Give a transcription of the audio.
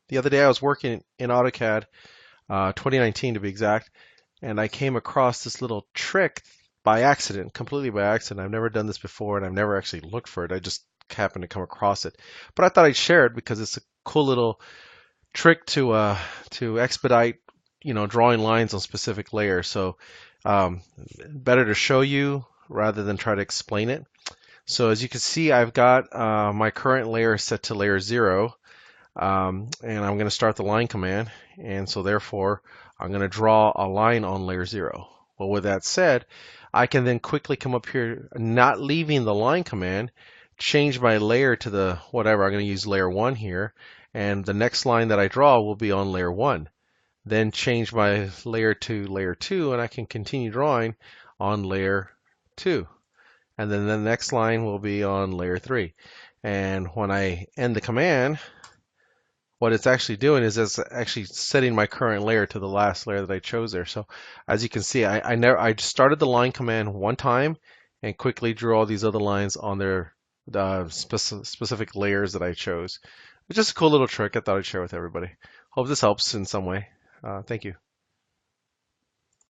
The other day I was working in AutoCAD, 2019 to be exact, and I came across this little trick by accident, completely by accident. I've never done this before, and I've never actually looked for it. I just happened to come across it. But I thought I'd share it because it's a cool little trick to expedite, drawing lines on specific layers. So better to show you rather than try to explain it. So as you can see, I've got my current layer set to layer 0, and I'm going to start the line command, and so therefore I'm going to draw a line on layer 0. Well, with that said, I can then quickly come up here, not leaving the line command, change my layer to the whatever. I'm going to use layer 1 here, and the next line that I draw will be on layer 1. Then change my layer to layer 2, and I can continue drawing on layer 2. And then the next line will be on layer 3. And when I end the command, what it's actually doing is it's actually setting my current layer to the last layer that I chose there. So as you can see, I started the line command one time and quickly drew all these other lines on their specific layers that I chose. It's just a cool little trick I thought I'd share with everybody. Hope this helps in some way. Thank you.